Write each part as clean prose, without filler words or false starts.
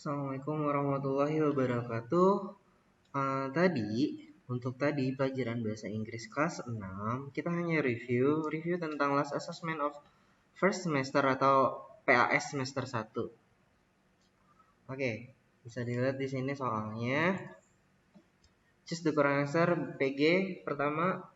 Assalamualaikum warahmatullahi wabarakatuh. Tadi pelajaran bahasa Inggris kelas 6 kita hanya review tentang last assessment of first semester atau PAS semester 1. Oke, bisa dilihat di sini soalnya. Choose the correct answer. PG pertama,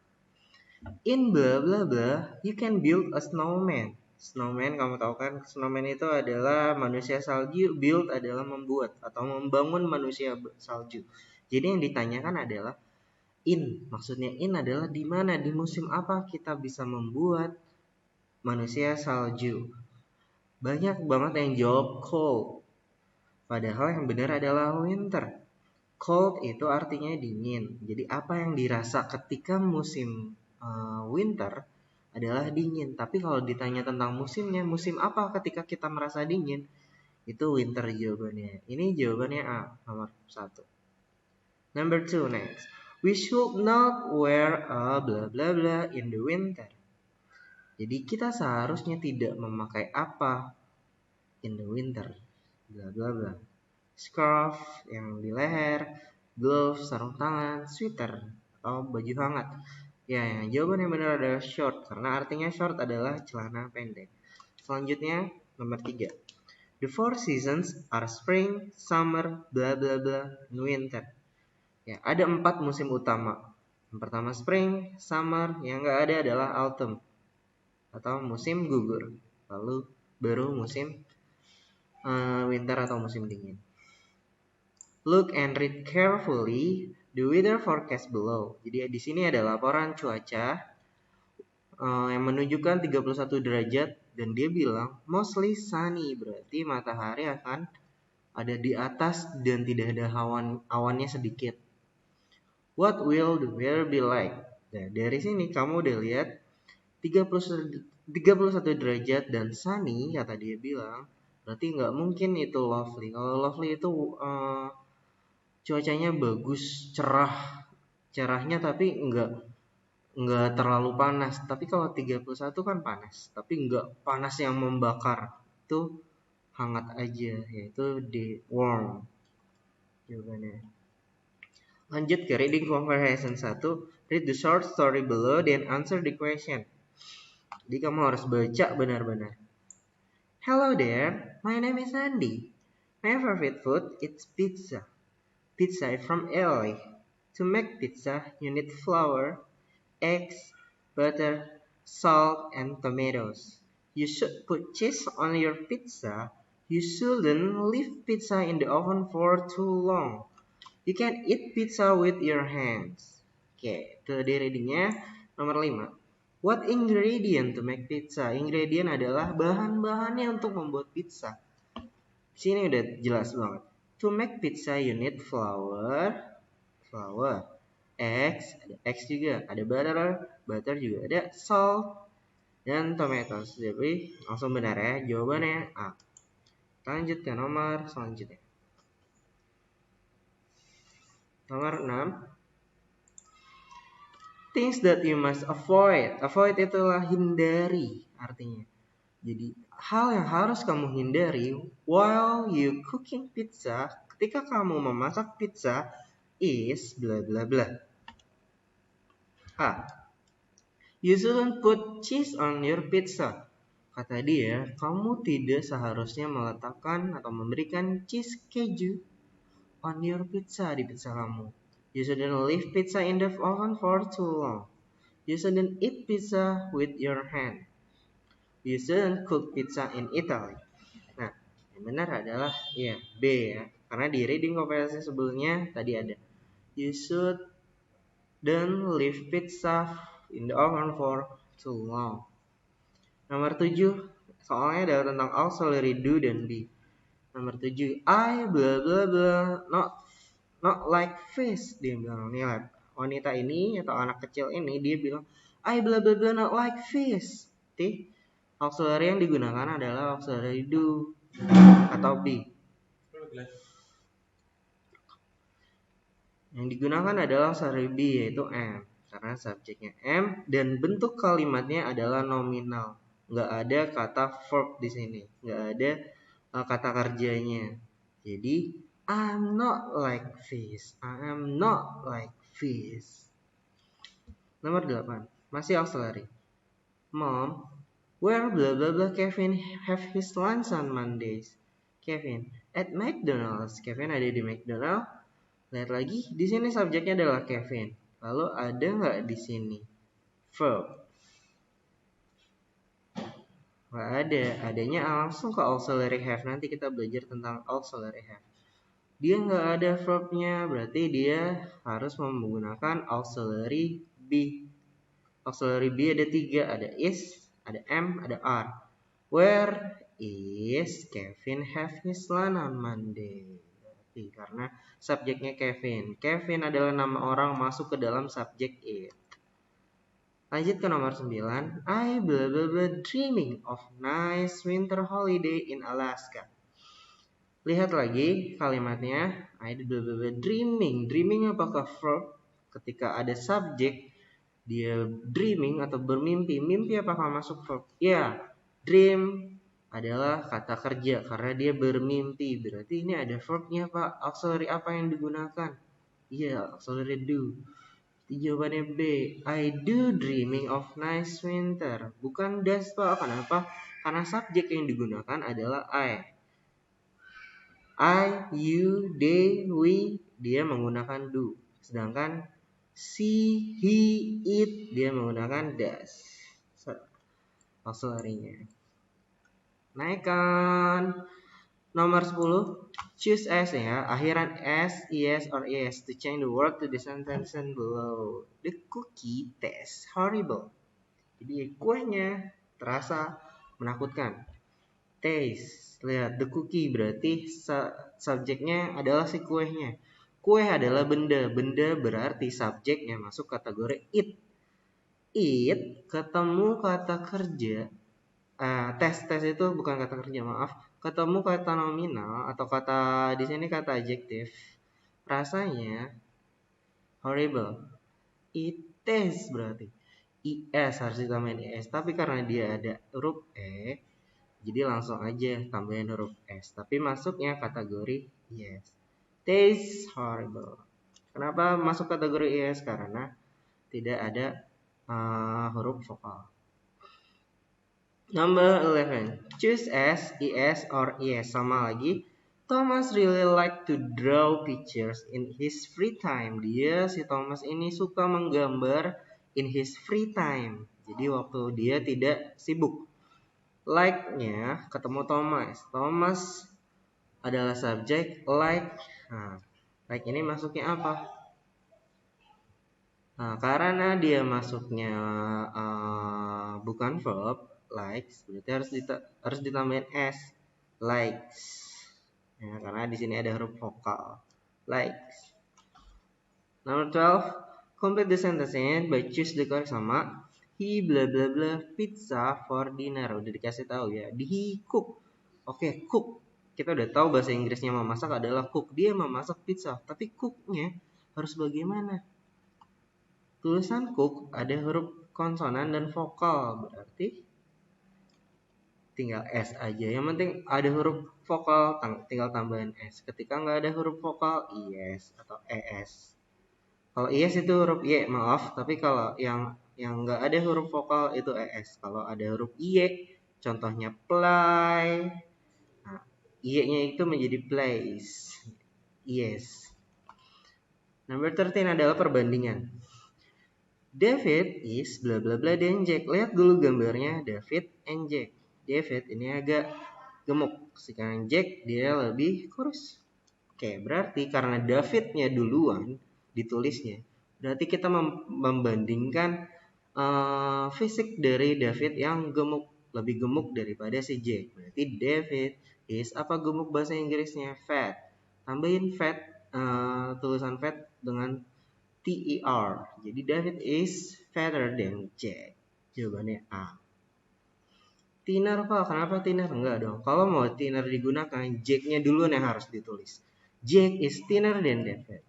in blah blah blah you can build a snowman. Snowman, kamu tahu kan, snowman itu adalah manusia salju, build adalah membuat atau membangun manusia salju. Jadi yang ditanyakan adalah maksudnya adalah di mana, di musim apa kita bisa membuat manusia salju. Banyak banget yang jawab cold, padahal yang benar adalah winter. Cold itu artinya dingin. Jadi apa yang dirasa ketika musim winter adalah dingin. Tapi kalau ditanya tentang musimnya, musim apa ketika kita merasa dingin? Itu winter jawabannya. Ini jawabannya A, nomor 1. Number 2 next. We should not wear a blah blah blah in the winter. Jadi kita seharusnya tidak memakai apa in the winter. Blah blah blah. Scarf yang di leher, gloves, sarung tangan, sweater atau baju hangat. Ya, jawaban yang benar adalah short, karena artinya short adalah celana pendek. Selanjutnya, nomor 3. The 4 seasons are spring, summer, blah blah blah, and winter. Ya, ada 4 musim utama. Yang pertama spring, summer, yang enggak ada adalah autumn atau musim gugur. Lalu baru musim winter atau musim dingin. Look and read carefully the weather forecast below. Jadi di sini ada laporan cuaca yang menunjukkan 31 derajat dan dia bilang mostly sunny, berarti matahari akan ada di atas dan tidak ada awannya sedikit. What will the weather be like? Nah, dari sini kamu udah lihat 31 derajat dan sunny, kata dia bilang, berarti nggak mungkin itu lovely. Kalau lovely itu cuacanya bagus, cerahnya tapi enggak terlalu panas. Tapi kalau 31 kan panas, tapi enggak panas yang membakar. Itu hangat aja, yaitu di warm jawabannya. Lanjut ke reading comprehension 1. Read the short story below then answer the question. Jadi kamu harus baca benar-benar. Hello there, my name is Andy. My favorite food is pizza. Pizza is from Italy. To make pizza, you need flour, eggs, butter, salt, and tomatoes. You should put cheese on your pizza. You shouldn't leave pizza in the oven for too long. You can eat pizza with your hands. Oke, itu di readingnya. Nomor 5. What ingredient to make pizza? Ingredient adalah bahan-bahannya untuk membuat pizza. Di sini udah jelas banget. To make pizza you need flour, eggs, ada eggs juga, ada butter juga ada, salt, dan tomatoes. Jadi langsung benar ya, jawabannya A. Lanjut ke nomor selanjutnya. Nomor 6. Things that you must avoid. Avoid itulah hindari artinya. Jadi hal yang harus kamu hindari while you cooking pizza, ketika kamu memasak pizza is bla bla bla. A. You shouldn't put cheese on your pizza. Kata dia, kamu tidak seharusnya meletakkan atau memberikan cheese keju on your pizza, di pizza kamu. You shouldn't leave pizza in the oven for too long. You shouldn't eat pizza with your hand. You shouldn't cook pizza in Italy. Nah, yang benar adalah B ya. Karena di reading comprehension sebelumnya tadi ada you shouldn't leave pizza in the oven for too long. Nomor 7, soalnya adalah tentang auxiliary do dan be. Nomor 7, I blah blah blah not like fish. Dia bilang, nih wanita ini atau anak kecil ini dia bilang I blah blah blah not like fish. Jadi auxiliary yang digunakan adalah auxiliary do atau be. Yang digunakan adalah auxiliary be, yaitu am, karena subjeknya am dan bentuk kalimatnya adalah nominal. Nggak ada kata verb di sini, nggak ada kata kerjanya. Jadi I'm not like this. I am not like this. Nomor 8. Masih auxiliary. Mom, where blah blah blah Kevin have his lunch on Mondays? Kevin, at McDonald's. Kevin ada di McDonald's. Lihat lagi, di sini subjeknya adalah Kevin. Lalu ada nggak di sini verb? Nggak ada. Adanya langsung ke auxiliary have. Nanti kita belajar tentang auxiliary have. Dia nggak ada verbnya, berarti dia harus menggunakan auxiliary be. Auxiliary be ada 3, ada is, ada am, ada are. Where is Kevin have his lunch on Monday? Berarti karena subjeknya Kevin. Kevin adalah nama orang masuk ke dalam subjek it. Lanjut ke nomor 9. I blah blah blah dreaming of nice winter holiday in Alaska. Lihat lagi kalimatnya. I blah blah blah dreaming. Dreaming apakah verb? Ketika ada subjek dia dreaming atau bermimpi. Mimpi apakah masuk verb? Ya, dream adalah kata kerja karena dia bermimpi. Berarti ini ada verbnya Pak. Auxiliary apa yang digunakan? Iya, auxiliary do. Jawabannya B. I do dreaming of nice winter. Bukan does Pak. Kenapa? Karena subjek yang digunakan adalah I. I, you, they, we, dia menggunakan do. Sedangkan she, he, it, dia menggunakan does. Auxiliary-nya. Naikkan. Nomor 10. Choose S ya. Akhiran S, yes, or yes to change the word to the sentence below. The cookie tastes horrible. Jadi kuenya terasa menakutkan. Taste. Lihat, the cookie berarti subjeknya adalah si kuenya. Kue adalah benda. Benda berarti subjeknya masuk kategori it. It ketemu kata kerja. Tes itu bukan kata kerja, maaf. Ketemu kata nominal atau kata di sini kata adjektif. Rasanya horrible. It tastes berarti. IS harus ditambahin IS. Tapi karena dia ada huruf E, jadi langsung aja tambahin huruf S. Tapi masuknya kategori yes. Tastes horrible. Kenapa masuk kategori yes? Karena tidak ada huruf vokal. Number 11. Choose S, ES, or ES. Sama lagi. Thomas really like to draw pictures in his free time. Si Thomas ini suka menggambar in his free time. Jadi waktu dia tidak sibuk. Like-nya ketemu Thomas. Thomas adalah subjek, like. Like ini masuknya apa? Karena dia masuknya bukan verb, likes, berarti harus ditambahin s, likes. Ya, karena di sini ada huruf vokal. Likes. Number 12, complete the sentence by choose the correct sama. He blah blah blah pizza for dinner. Udah dikasih tahu ya. He cook. Oke, cook. Kita udah tahu bahasa Inggrisnya memasak adalah cook. Dia memasak pizza. Tapi cooknya harus bagaimana? Tulisan cook ada huruf konsonan dan vokal. Berarti tinggal S aja. Yang penting ada huruf vokal, tinggal tambahin S. Ketika nggak ada huruf vokal, IS atau ES. Kalau IS itu huruf Y, maaf. Tapi kalau yang nggak ada huruf vokal itu ES. Kalau ada huruf Y, contohnya play. Nah, Y-nya itu menjadi plays. Yes. Number 13 adalah perbandingan. David is bla bla bla dan Jack. Lihat dulu gambarnya David and Jack. David ini agak gemuk. Sekarang Jack dia lebih kurus. Oke, berarti karena Davidnya duluan ditulisnya. Berarti kita membandingkan fisik dari David yang gemuk, lebih gemuk daripada si Jack. Berarti David is apa gemuk bahasa Inggrisnya? Fat. Tambahin fat, tulisan fat dengan TER. Jadi David is fatter than Jack. Jawabannya A. Thinner Pak, kenapa thinner? Enggak dong. Kalau mau thinner digunakan, Jack-nya duluan yang harus ditulis. Jack is thinner than David.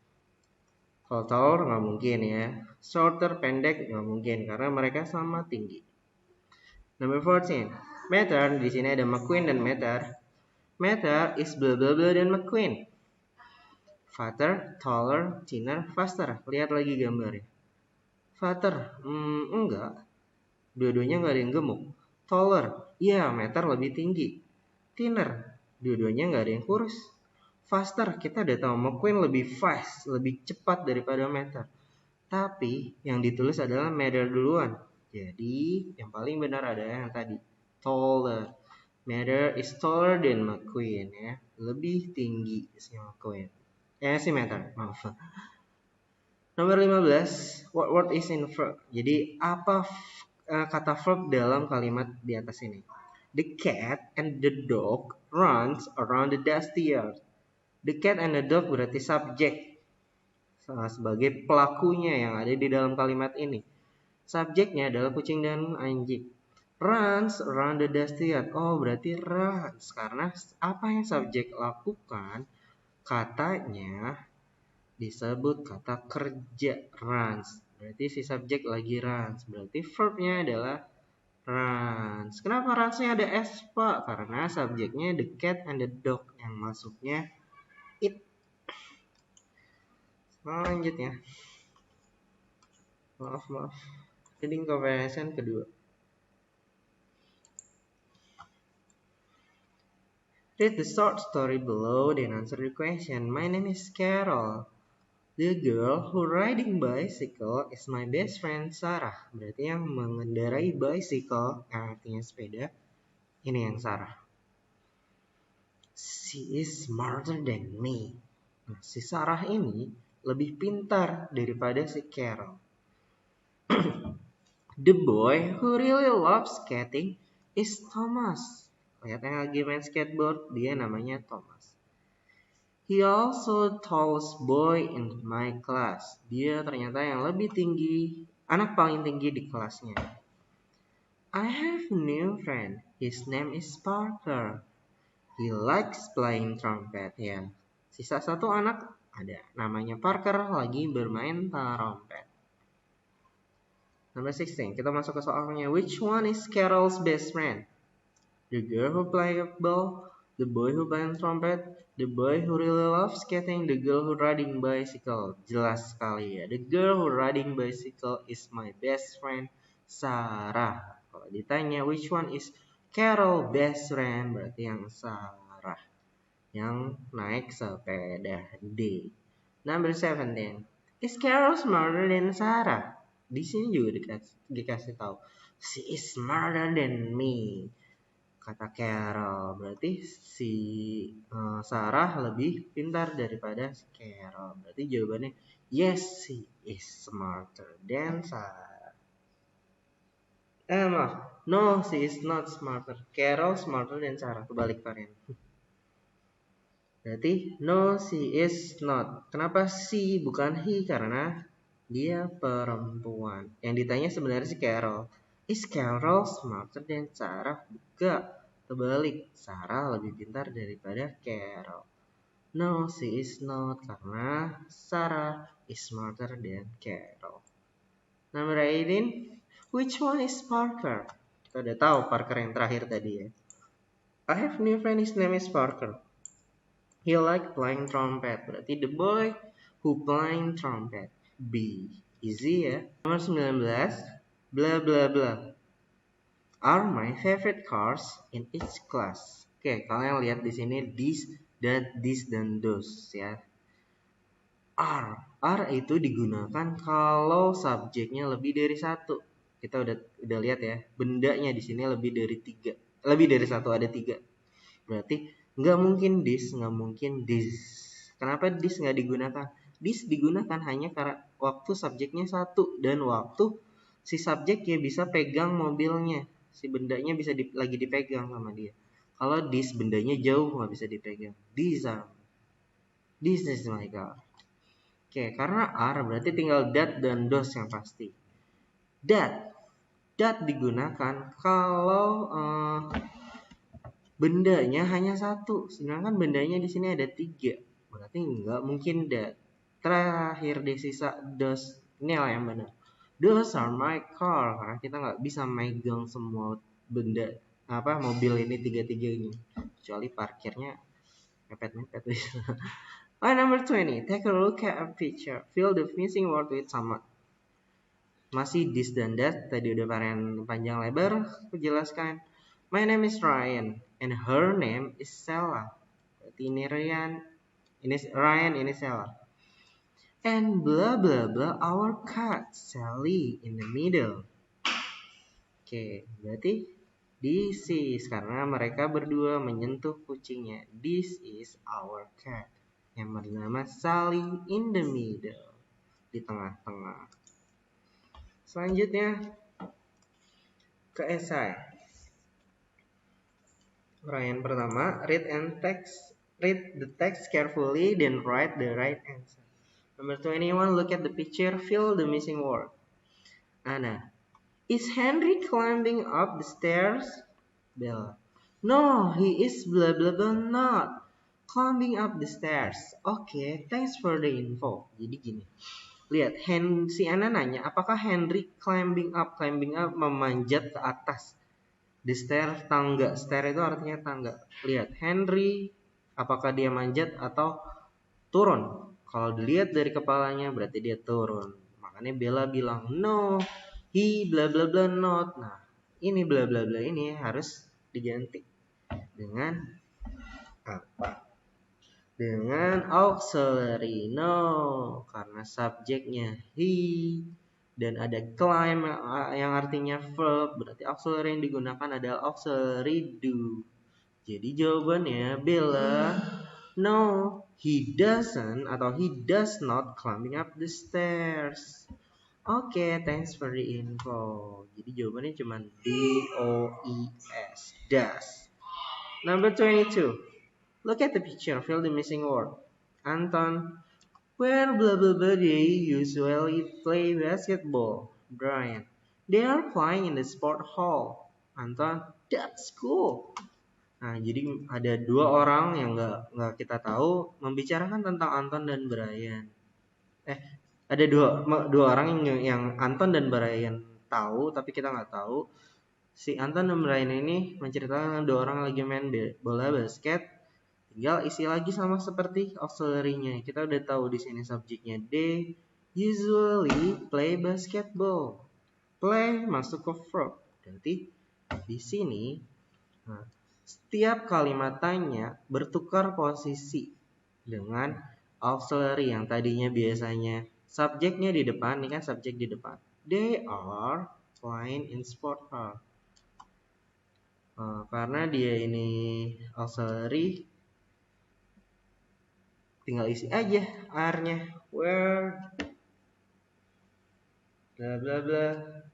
Kalau taller nggak mungkin ya. Shorter, pendek nggak mungkin karena mereka sama tinggi. Number 14. Matter, di sini ada McQueen dan Matter. Matter is blah blah blah dan McQueen. Fatter, taller, thinner, faster. Lihat lagi gambarnya. Fatter, enggak. Dua-duanya nggak ada yang gemuk. Taller, iya Matter lebih tinggi. Thinner, dua-duanya nggak ada yang kurus. Faster, kita udah tahu McQueen lebih fast, lebih cepat daripada Matter. Tapi yang ditulis adalah Matter duluan. Jadi yang paling benar adalah yang tadi, taller. Matter is taller than McQueen ya, lebih tinggi si McQueen. Si Matter, maaf. Nomor 15, what word is in verb? Jadi apa kata verb dalam kalimat di atas ini? The cat and the dog runs around the dusty yard. The cat and the dog berarti subjek sebagai pelakunya yang ada di dalam kalimat ini. Subjeknya adalah kucing dan anjing. Runs around the dusty yard. Oh, berarti runs. Karena apa yang subjek lakukan, katanya disebut kata kerja, runs. Berarti si subjek lagi runs. Berarti verbnya adalah runs. Kenapa runsnya ada S, Pak? Karena subjeknya the cat and the dog. Yang masuknya it. Lanjut ya. Maaf. Reading comprehension kedua. Read the short story below then answer the question. My name is Carol. The girl who riding bicycle is my best friend Sarah. Berarti yang mengendarai bicycle, yang artinya sepeda, ini yang Sarah. She is smarter than me. Nah, si Sarah ini lebih pintar daripada si Carol. The boy who really loves skating is Thomas. Lihat yang lagi main skateboard, dia namanya Thomas. He also tallest boy in my class. Dia ternyata yang lebih tinggi, anak paling tinggi di kelasnya. I have a new friend. His name is Parker. He likes playing trumpet. Ya, sisa satu anak ada, namanya Parker, lagi bermain trompet. Number 16, kita masuk ke soalnya. Which one is Carol's best friend? The girl who plays ball, the boy who plays trumpet, the boy who really loves skating, the girl who riding bicycle. Jelas sekali ya. The girl who riding bicycle is my best friend Sarah. Kalau ditanya which one is Carol best friend, berarti yang Sarah, yang naik sepeda. D. Number 17. Is Carol smarter than Sarah? Di sini juga dikasih tahu. She is smarter than me. Kata Carol, berarti si Sarah lebih pintar daripada si Carol. Berarti jawabannya yes, she is smarter than Sarah. Maaf, no, she is not smarter. Carol smarter than Sarah. Kebalik varian. Berarti no, she is not. Kenapa she bukan he? Karena dia perempuan. Yang ditanya sebenarnya si Carol. Is Carol smarter than Sarah? Enggak. Terbalik, Sarah lebih pintar daripada Carol. No, she is not, karena Sarah is smarter than Carol. Number 18, which one is Parker? Kita udah tahu Parker yang terakhir tadi ya. I have new friend, his name is Parker. He like playing trumpet. Berarti the boy who playing trumpet. B. Easy ya. Nomor 19, bla bla bla. Are my favorite cars in each class. Oke, kalian lihat di sini this dan those ya. Are itu digunakan kalau subjeknya lebih dari satu. Kita udah lihat ya, bendanya di sini lebih dari 3. Lebih dari satu, ada 3. Berarti nggak mungkin this, nggak mungkin this. Kenapa this nggak digunakan? This digunakan hanya karena waktu subjeknya 1 dan waktu si subjeknya bisa pegang mobilnya. Si bendanya bisa lagi dipegang sama dia. Kalau this bendanya jauh nggak bisa dipegang. This is my car. Oke, karena are berarti tinggal that dan those yang pasti. That digunakan kalau bendanya hanya 1, sedangkan bendanya di sini ada 3. Berarti nggak mungkin that. Terakhir di sisa those, ini lah yang benar. Those are my car, karena kita nggak bisa megang semua benda mobil ini tiga-tiganya, kecuali parkirnya mepet-mepet. Oh, number 20. Take a look at a picture. Fill the missing word with some. Masih this dan that. Tadi udah varian panjang lebar. Aku jelaskan. My name is Ryan. And her name is Stella. Berarti ini Ryan, ini Stella. And blah blah blah. Our cat Sally in the middle. Oke, berarti this is. Karena mereka berdua menyentuh kucingnya. This is our cat. Yang bernama Sally in the middle. Di tengah-tengah. Selanjutnya ke esai. Uraian pertama, read the text carefully, then write the right answer. Number 21, look at the picture, fill the missing word. Anna, is Henry climbing up the stairs? Bella, no, he is blah blah blah not climbing up the stairs. Okay, thanks for the info. Jadi gini. Lihat, si Ana nanya, apakah Henry climbing up memanjat ke atas? The stair, tangga. Stair itu artinya tangga. Lihat, Henry, apakah dia manjat atau turun? Kalau dilihat dari kepalanya, berarti dia turun. Makanya Bella bilang, no, he bla bla bla not. Nah, ini bla bla bla ini harus diganti dengan apa? Dengan auxiliary no, karena subjeknya he dan ada climb yang artinya verb, berarti auxiliary yang digunakan adalah auxiliary do. Jadi jawabannya Bella, no, he doesn't atau he does not climbing up the stairs. Oke, thanks for the info. Jadi jawabannya cuma D-O-E-S, does. Number 22. Look at the picture, fill the missing word. Anton, where blah blah blah they usually play basketball? Brian, they are playing in the sport hall. Anton, that's cool. Nah, jadi ada dua orang yang nggak kita tahu membicarakan tentang Anton dan Brian. Ada dua orang yang Anton dan Brian tahu, tapi kita nggak tahu. Si Anton dan Brian ini menceritakan dua orang lagi main bola basket. Tinggal isi lagi sama seperti auxiliary-nya. Kita udah tahu di sini subjeknya they usually play basketball. Play masuk ke verb. Berarti di sini setiap kalimat tanya bertukar posisi dengan auxiliary yang tadinya biasanya subjeknya di depan, ini kan subjek di depan. They are playing in sport hall. Karena dia ini auxiliary, tinggal isi aja R-nya. Where bla bla bla.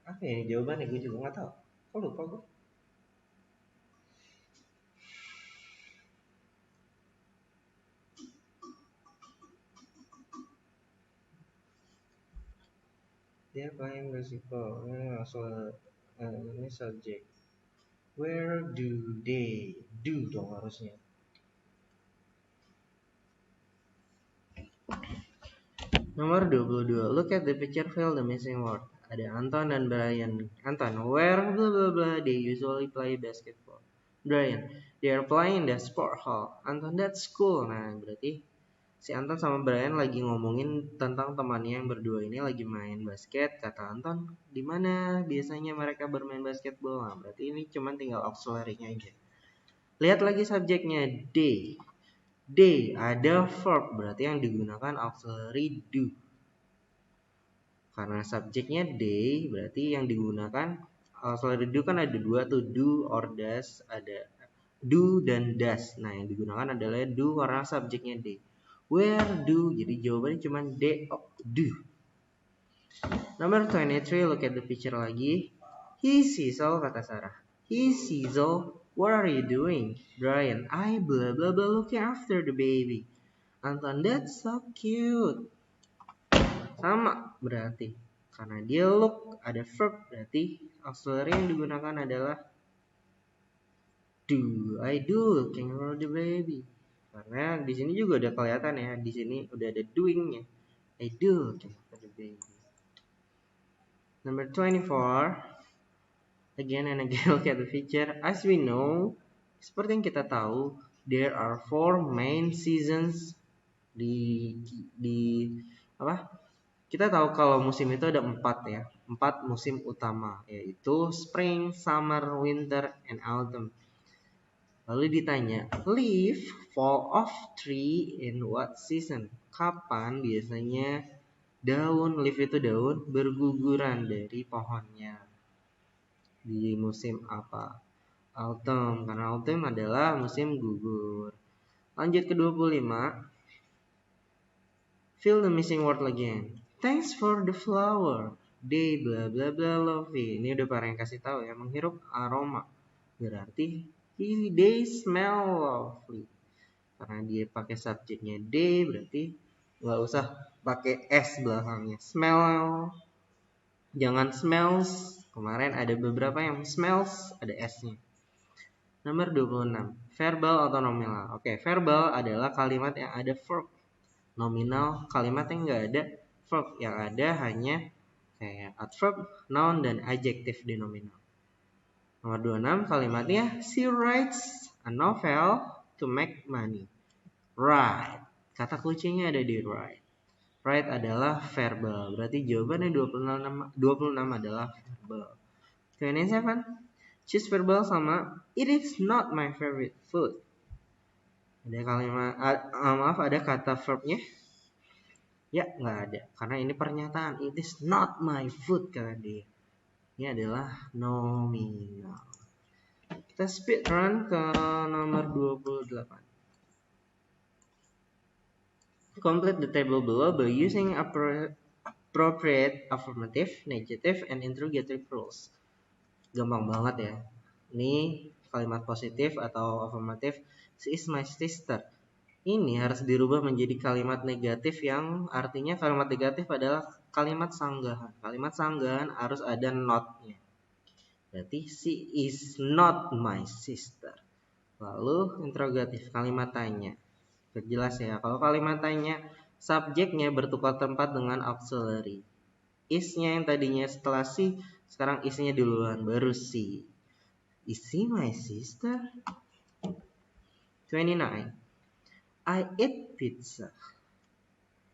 Apa ya jawabannya? Gue juga nggak tahu. Kok lupa gue? Dia playing basketball. Ini subjek. Where do they? Do dong harusnya. Nomor 22. Look at the picture, fill the missing word. Ada Anton dan Brian. Anton, where blah blah blah they usually play basketball. Brian, they are playing the sport hall. Anton, that's cool. Nah, berarti si Anton sama Brian lagi ngomongin tentang temannya yang berdua ini lagi main basket. Kata Anton, di mana biasanya mereka bermain basketball? Nah, berarti ini cuma tinggal auxiliary-nya aja. Lihat lagi subjeknya, they. They ada verb, berarti yang digunakan auxiliary do. Karena subjeknya they, berarti yang digunakan auxiliary do kan ada dua tuh, do or does, ada do dan does. Nah, yang digunakan adalah do karena subjeknya they. Where do, jadi jawabannya cuma they do. Number 23, look at the picture lagi. He sees all, kata Sarah. He sees all. What are you doing? Brian, I blah blah blah looking after the baby. Anton, that's so cute. Sama berarti. Karena dia look, ada verb, berarti auxiliary yang digunakan adalah do. I do looking for the baby. Karena di sini juga udah kelihatan ya, di sini udah ada doingnya. I do looking for the baby. Number 24. Again and again look at the feature. As we know, seperti yang kita tahu, there are 4 main seasons di apa? Kita tahu kalau musim itu ada 4 ya, 4 musim utama, yaitu spring, summer, winter, and autumn. Lalu ditanya, leaf fall off tree in what season? Kapan biasanya daun, leaf itu daun, berguguran dari pohonnya? Di musim apa? Autumn, karena autumn adalah musim gugur. Lanjut ke 25. Fill the missing word again. Thanks for the flower. They bla bla bla lovely. Ini udah para yang kasih tahu ya, menghirup aroma. Berarti they smell lovely. Karena dia pakai subjeknya they, berarti nggak usah pakai s belakangnya. Smell, jangan smells. Kemarin ada beberapa yang smells ada s-nya. Nomor 26. Verbal atau nominal. Oke, verbal adalah kalimat yang ada verb. Nominal kalimat yang nggak ada verb, yang ada hanya kayak adverb, noun, dan adjektif di nominal. Nomor 26 kalimatnya, she writes a novel to make money. Write, kata kuncinya ada di write. Write adalah verbal, berarti jawabannya 26 adalah verbal. 27, choose verbal sama it is not my favorite food. Ada kalimat, maaf, ada kata verbnya? Ya, nggak ada. Karena ini pernyataan. It is not my food, kata dia. Ini adalah nominal. Kita speed run ke nomor 28. Complete the table below by using appropriate affirmative, negative, and interrogative rules. Gampang banget ya. Ini kalimat positif atau affirmative. She is my sister. Ini harus dirubah menjadi kalimat negatif yang artinya kalimat negatif adalah kalimat sanggahan. Kalimat sanggahan harus ada not-nya. Berarti she is not my sister. Lalu interrogatif, kalimat tanya. Jelas ya, kalau kalimat tanya subjeknya bertukar tempat dengan auxiliary. Is-nya yang tadinya setelah si, sekarang is-nya duluan, baru si. Is she my sister? 29. I eat pizza.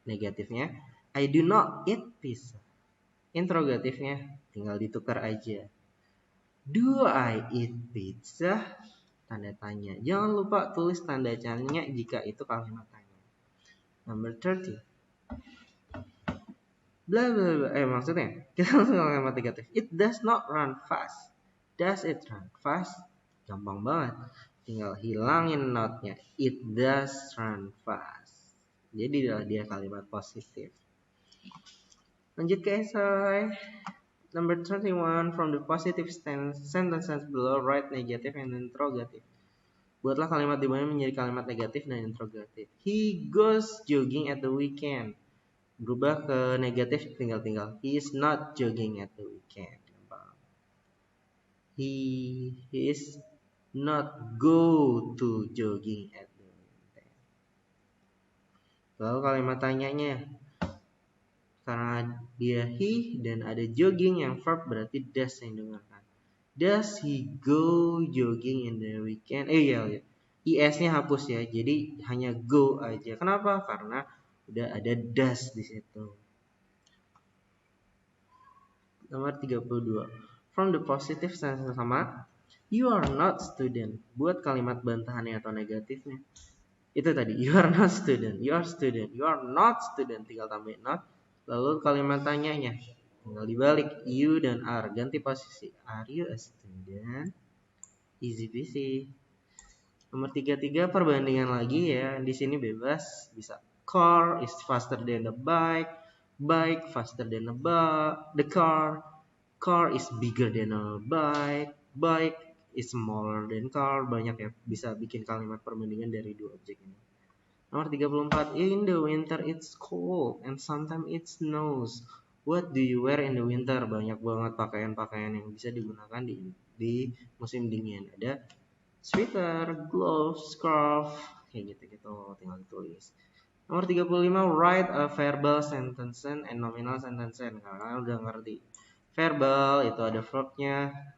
Negatifnya, I do not eat pizza. Interrogatifnya, tinggal ditukar aja. Do I eat pizza? Tanda tanya. Jangan lupa tulis tanda tanya jika itu kalimat tanya. Number 30. Bla bla bla. Maksudnya, kita langsung ke kalimat negatif. It does not run fast. Does it run fast? Gampang banget. Tinggal hilangin not-nya. It does run fast. Jadi dia kalimat positif. Lanjut ke essay. Number 31. From the positive sentences below, write negative and interrogative. Buatlah kalimat di bawahnya menjadi kalimat negatif dan interrogatif. He goes jogging at the weekend. Berubah ke negatif, tinggal. He is not jogging at the weekend. He is not go to jogging at the weekend. Lalu kalimat tanyanya, karena dia he dan ada jogging yang verb, berarti does yang dengarkan. Does he go jogging in the weekend? Iya. IS-nya hapus ya, jadi hanya go aja. Kenapa? Karena udah ada does di situ. Nomor 32. From the positive sentence sama, you are not student. Buat kalimat bantahannya atau negatifnya. Itu tadi, you are not student. You are student. You are not student. Tinggal tambahin not. Lalu kalimat tanyanya, tinggal dibalik, you dan are. Ganti posisi. Are you a student? Easy peasy. Nomor 33, perbandingan lagi ya. Di sini bebas, bisa car is faster than the bike, bike faster than the car is bigger than a bike is smaller than car. Banyak ya, bisa bikin kalimat perbandingan dari dua objek ini. Nomor 34, in the winter it's cold and sometimes it snows. What do you wear in the winter? Banyak banget pakaian-pakaian yang bisa digunakan di musim dingin. Ada sweater, gloves, scarf, kayak gitu-gitu, tinggal ditulis. Nomor 35, write a verbal sentence and nominal sentence. Kalian udah ngerti. Verbal itu ada verbnya,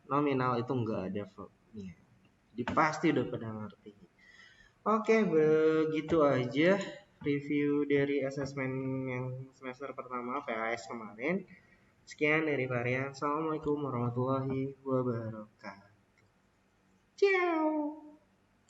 nominal itu enggak ada verbnya. Jadi pasti udah pada ngerti. Oke, begitu aja review dari asesmen yang semester pertama PAS kemarin. Sekian dari Varian. Assalamualaikum warahmatullahi wabarakatuh. Ciao.